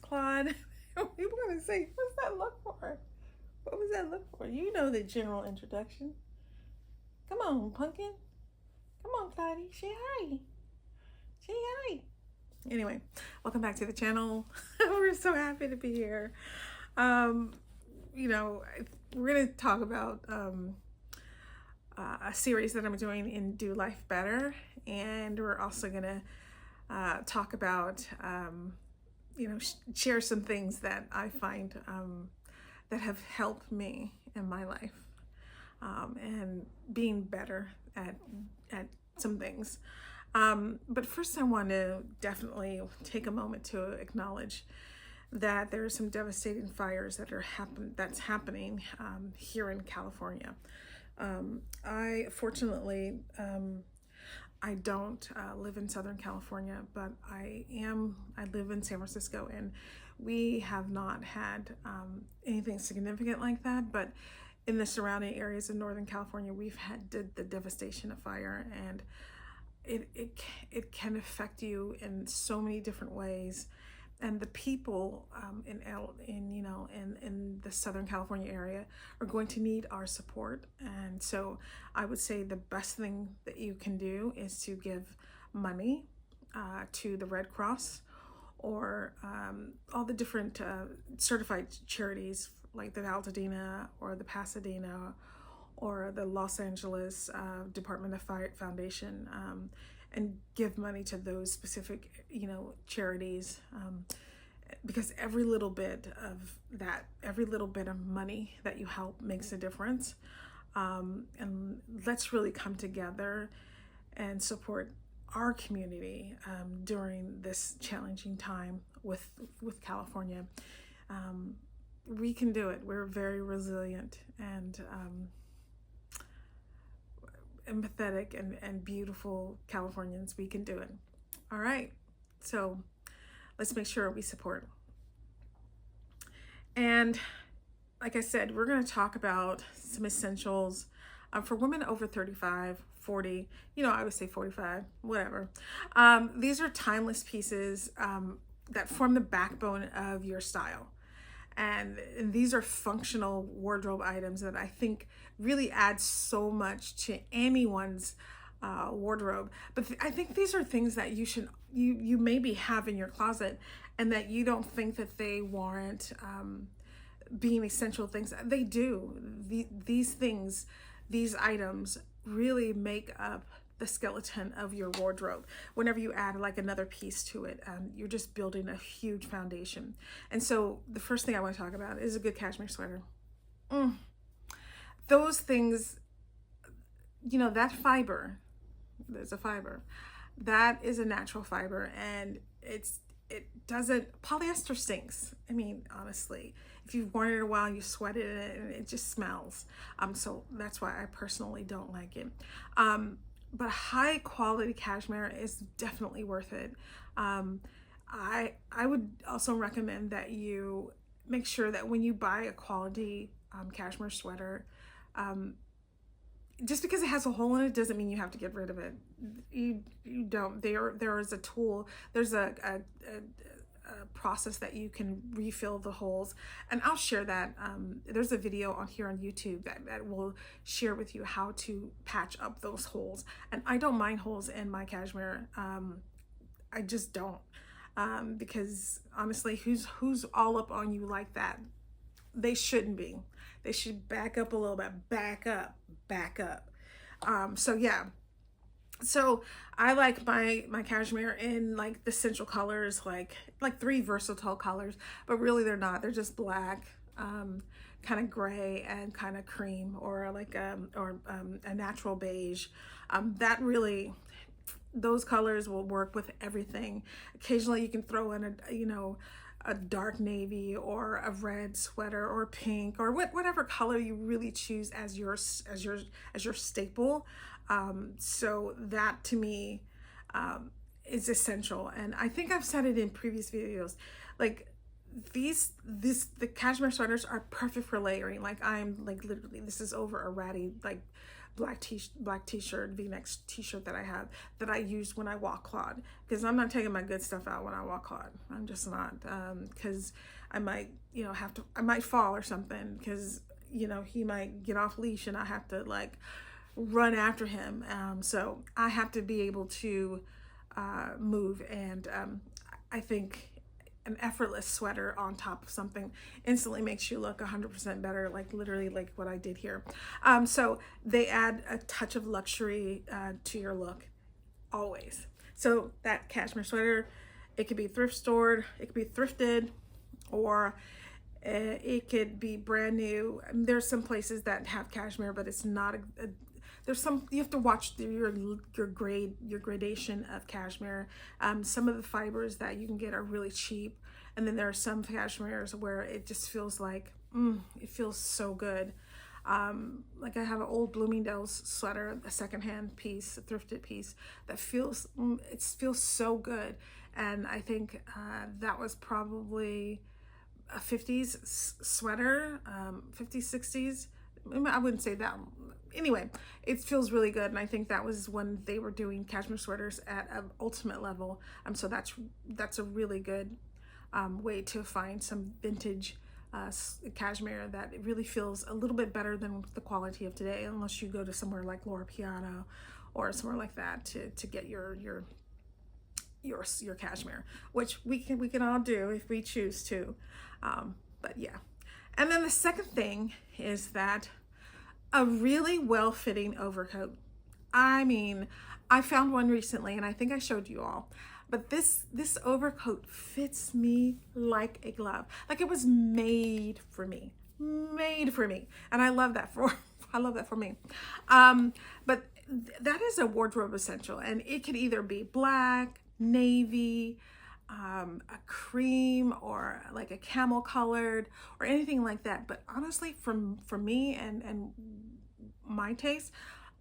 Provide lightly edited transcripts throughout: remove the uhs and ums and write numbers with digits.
Claude. People are gonna say, what's that look for? What was that look for? You know the general introduction. Come on, pumpkin. Come on, Claudie. Say hi. Say hi. Anyway, welcome back to the channel. We're so happy to be here. Um, you know, we're gonna talk about a series that I'm doing in Do Life Better, and we're also gonna talk about share some things that I find that have helped me in my life, and being better at some things. But first I want to definitely take a moment to acknowledge that there are some devastating fires that's happening here in California. I fortunately I don't live in Southern California, but I live in San Francisco, and we have not had anything significant like that, but in the surrounding areas of Northern California, we've had the devastation of fire, and it can affect you in so many different ways. And the people in the Southern California area are going to need our support. And so I would say the best thing that you can do is to give money to the Red Cross, or all the different certified charities like the Pasadena or the Pasadena or the Los Angeles Department of Fire Foundation, and give money to those specific charities, because every little bit of money that you help makes a difference. And let's really come together and support our community during this challenging time with California. We can do it. We're very resilient and empathetic and beautiful Californians. We can do it. All right, so let's make sure we support. And like I said, we're going to talk about some essentials for women over 35, 40, I would say 45, whatever. These are timeless pieces that form the backbone of your style. And these are functional wardrobe items that I think really add so much to anyone's wardrobe. But I think these are things that you maybe have in your closet, and that you don't think that they warrant being essential things. They do. These things, these items really make up the skeleton of your wardrobe. Whenever you add like another piece to it, you're just building a huge foundation. And so the first thing I want to talk about is a good cashmere sweater. Those things, that fiber, there's a fiber, that is a natural fiber, and it doesn't, polyester stinks. I mean, honestly, if you've worn it a while, you sweat it and it just smells. So that's why I personally don't like it. But high quality cashmere is definitely worth it. I would also recommend that you make sure that when you buy a quality cashmere sweater, just because it has a hole in it doesn't mean you have to get rid of it. You don't. There is a tool. There's a process that you can refill the holes, and I'll share that. There's a video on here on YouTube that will share with you how to patch up those holes. And I don't mind holes in my cashmere. I just don't, because honestly, who's all up on you like that? They shouldn't be. They should back up a little bit. Back up. So yeah. So I like my cashmere in like the central colors, like 3 versatile colors, but really they're not. They're just black, kind of gray, and kind of cream, or like a natural beige. That really, those colors will work with everything. Occasionally you can throw in a dark navy or a red sweater or pink, or whatever color you really choose as your staple. So that to me is essential. And I think I've said it in previous videos, like the cashmere sweaters are perfect for layering. Like I'm like literally, this is over a ratty like black t-shirt, V-neck t-shirt that I have, that I use when I walk Claude, because I'm not taking my good stuff out when I walk Claude. I'm just not, because I might, I might fall or something, because, he might get off leash and I have to like run after him. So I have to be able to move, and I think an effortless sweater on top of something instantly makes you look 100% better, like literally like what I did here. So they add a touch of luxury to your look, always. So that cashmere sweater, it could be thrift stored, it could be thrifted, or it could be brand new. There's some places that have cashmere, but it's not there's some, you have to watch your gradation of cashmere. Some of the fibers that you can get are really cheap, and then there are some cashmeres where it just feels like it feels so good. Like I have an old Bloomingdale's sweater, a secondhand piece, a thrifted piece, that feels it feels so good. And I think that was probably a 50s sweater, 50s, 60s. I wouldn't say that. Anyway, it feels really good, and I think that was when they were doing cashmere sweaters at an ultimate level. So that's a really good way to find some vintage cashmere that it really feels a little bit better than the quality of today, unless you go to somewhere like Laura Piano or somewhere like that to get your cashmere, which we can all do if we choose to. But yeah. And then the second thing is that a really well-fitting overcoat. I mean, I found one recently, and I think I showed you all, but this overcoat fits me like a glove. Like it was made for me, and I love that for me. But that is a wardrobe essential, and it could either be black, navy, a cream, or like a camel colored, or anything like that. But honestly, for me and my taste,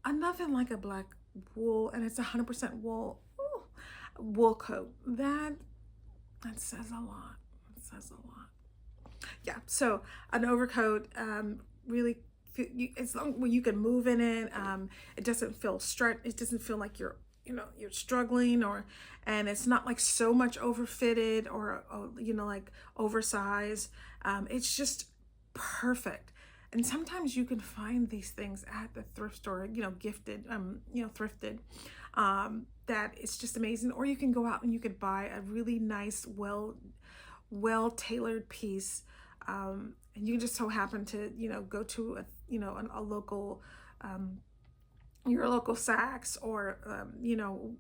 nothing like a black wool, and it's 100% wool. Ooh, wool coat. That says a lot. It says a lot. Yeah. So an overcoat, really, as long when you can move in it, it doesn't feel stretched. It doesn't feel like you're struggling, and it's not like so much overfitted or like oversized. It's just perfect. And sometimes you can find these things at the thrift store, gifted, thrifted, that it's just amazing. Or you can go out and you could buy a really nice, well tailored piece, and you just so happen to go to a local, your local Saks, or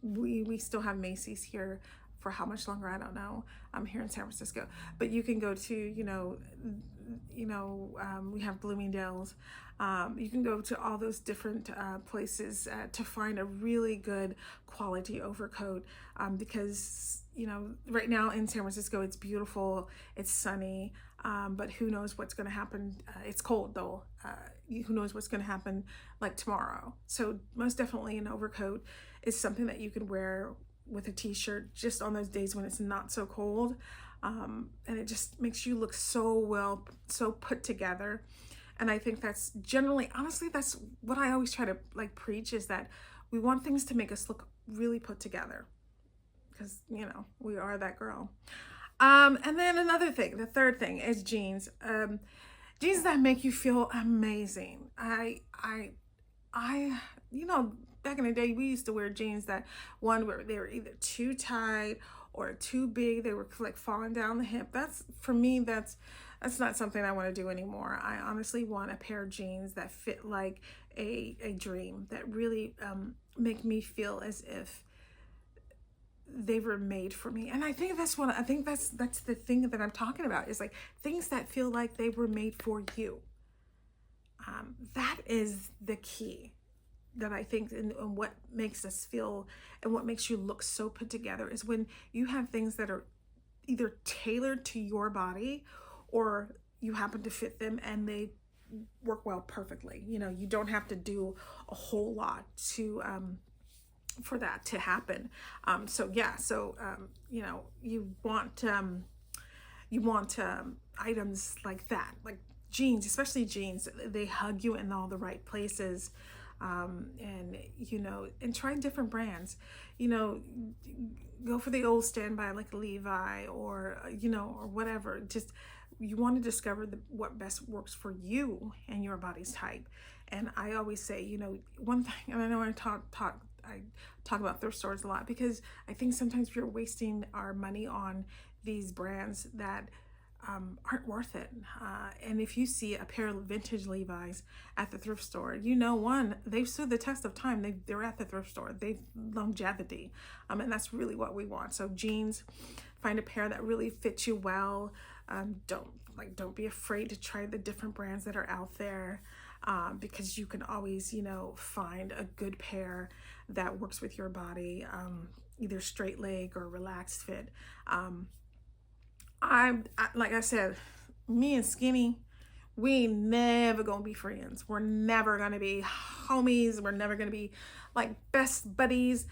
we still have Macy's here. For how much longer, I don't know. I'm here in San Francisco, but you can go to we have Bloomingdale's. You can go to all those different places to find a really good quality overcoat, because right now in San Francisco it's beautiful, it's sunny, but who knows what's going to happen. It's cold though. Who knows what's going to happen like tomorrow. So most definitely an overcoat is something that you can wear with a t-shirt just on those days when it's not so cold, and it just makes you look so put together. And I think that's generally, honestly, that's what I always try to like preach, is that we want things to make us look really put together, because we are that girl. And then another thing, the third thing is jeans. Jeans that make you feel amazing. Back in the day, we used to wear jeans that where they were either too tight or too big. They were like falling down the hip. For me, that's not something I want to do anymore. I honestly want a pair of jeans that fit like a dream, that really make me feel as if they were made for me. And I think that's the thing that I'm talking about, is like things that feel like they were made for you. That is the key that I think, and what makes us feel and what makes you look so put together, is when you have things that are either tailored to your body, or you happen to fit them and they work well perfectly. You don't have to do a whole lot to for that to happen. You want items like that, like jeans, especially jeans. They hug you in all the right places. And, and try different brands, go for the old standby like Levi or, or whatever. Just, you want to discover what best works for you and your body's type. And I always say, one thing, and I know I talk about thrift stores a lot, because I think sometimes we're wasting our money on these brands that aren't worth it. And if you see a pair of vintage Levi's at the thrift store, one, they've stood the test of time. They're at the thrift store. They've longevity. And that's really what we want. So jeans, find a pair that really fits you well. Don't be afraid to try the different brands that are out there, because you can always, find a good pair that works with your body, either straight leg or relaxed fit. Like I said, me and Skinny, we never gonna be friends. We're never gonna be homies. We're never gonna be like best buddies.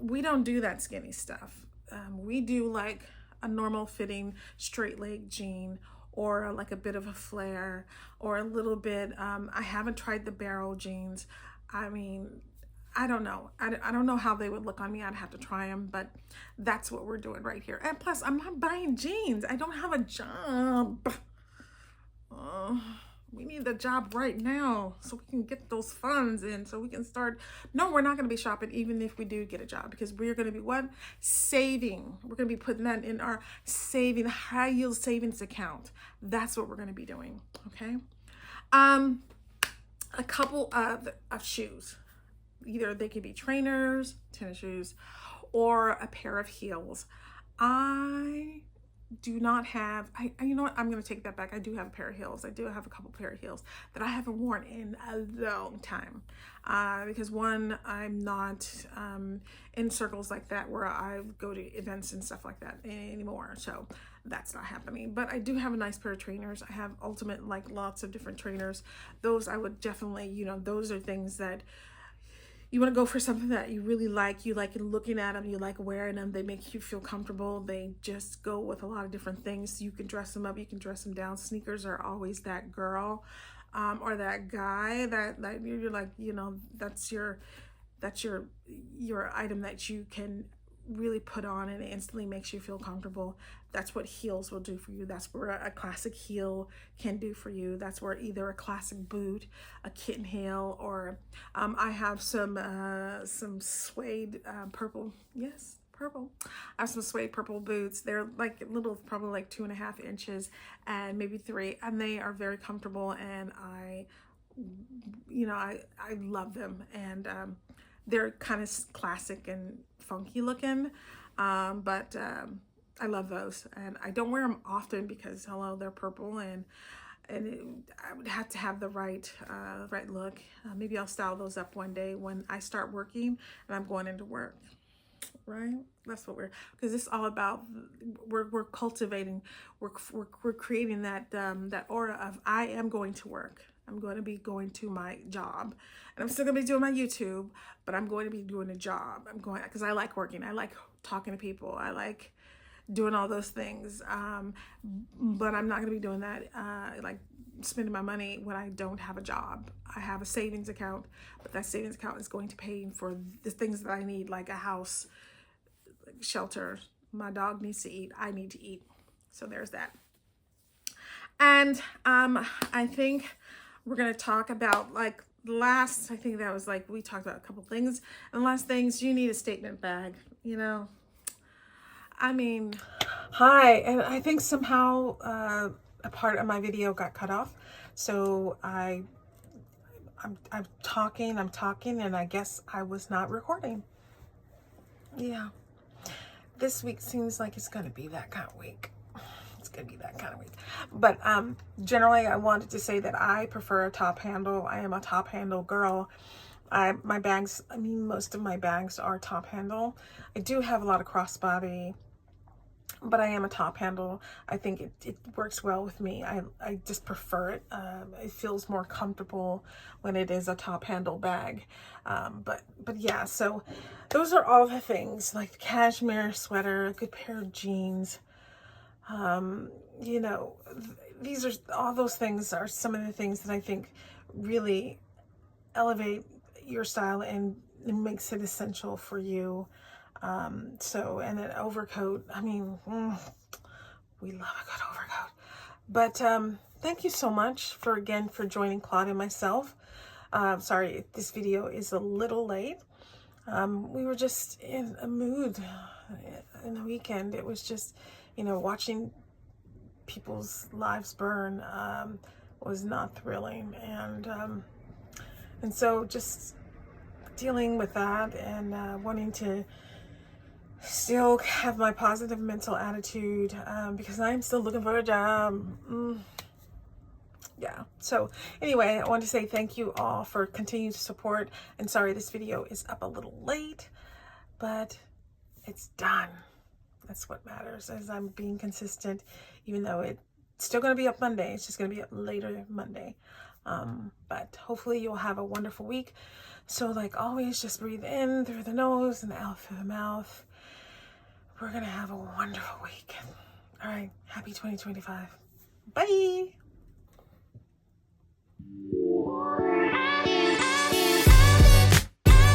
We don't do that skinny stuff. We do like a normal fitting straight leg jean, or like a bit of a flare, or a little bit. I haven't tried the barrel jeans. I mean, I don't know. I don't know how they would look on me. I'd have to try them, but that's what we're doing right here. And plus, I'm not buying jeans. I don't have a job. We need the job right now so we can get those funds in, so we can start. No, we're not going to be shopping even if we do get a job, because we're going to be what? Saving. We're going to be putting that in our high yield savings account. That's what we're going to be doing. Okay. A couple of shoes. Either they could be trainers, tennis shoes, or a pair of heels. I do not have, you know what, I'm going to take that back. I do have a pair of heels. I do have a couple pair of heels that I haven't worn in a long time. Because one, I'm not in circles like that where I go to events and stuff like that anymore. So that's not happening. But I do have a nice pair of trainers. I have Ultimate, like lots of different trainers. Those I would definitely, those are things that you want to go for, something that you really like. You like looking at them, you like wearing them, they make you feel comfortable. They just go with a lot of different things. You can dress them up, you can dress them down. Sneakers are always that girl or that guy that you're like, that's your item that you can really put on and it instantly makes you feel comfortable. That's what heels will do for you. That's where a classic heel can do for you. That's where either a classic boot, a kitten heel, or I have some suede purple. Yes, purple. I have some suede purple boots. They're like little, probably like 2.5 inches and maybe 3, and they are very comfortable, and I love them. And they're kind of classic and funky looking, but I love those, and I don't wear them often because hello, they're purple, and I would have to have the right look. Maybe I'll style those up one day when I start working and I'm going into work. Right? That's what because it's all about, we're cultivating, we're creating that aura of I am going to work. I'm going to be going to my job, and I'm still going to be doing my YouTube, but I'm going to be doing a job. I'm going, because I like working. I like talking to people. I like doing all those things. But I'm not going to be doing that, like spending my money when I don't have a job. I have a savings account, but that savings account is going to pay for the things that I need, like a house, like shelter. My dog needs to eat. I need to eat. So there's that. And I think we're going to talk about I think that was we talked about a couple things. And the last things, you need a statement bag, I mean, hi, and I think somehow a part of my video got cut off. So I'm talking, and I guess I was not recording. Yeah. This week seems like it's going to be that kind of week. It's going to be that kind of week. But generally, I wanted to say that I prefer a top handle. I am a top handle girl. My bags, most of my bags are top handle. I do have a lot of crossbody, but I am a top handle. I think it works well with me. I just prefer it. It feels more comfortable when it is a top handle bag. But yeah, so those are all the things, like the cashmere sweater, a good pair of jeans. These are all those things are some of the things that I think really elevate your style and it makes it essential for you. So, and an overcoat, I mean, we love a good overcoat. But thank you so much for joining Claude and myself. Sorry, this video is a little late. We were just in a mood in the weekend. It was just, you know, watching people's lives burn was not thrilling, and so just dealing with that and wanting to still have my positive mental attitude because I'm still looking for a job. Yeah, so anyway, I want to say thank you all for continued support, and sorry this video is up a little late, but it's done. That's what matters, as I'm being consistent, even though it's still going to be up Monday. It's just going to be up later Monday. But hopefully you'll have a wonderful week. So like always, just breathe in through the nose and out through the mouth. We're going to have a wonderful week. All right. Happy 2025. Bye.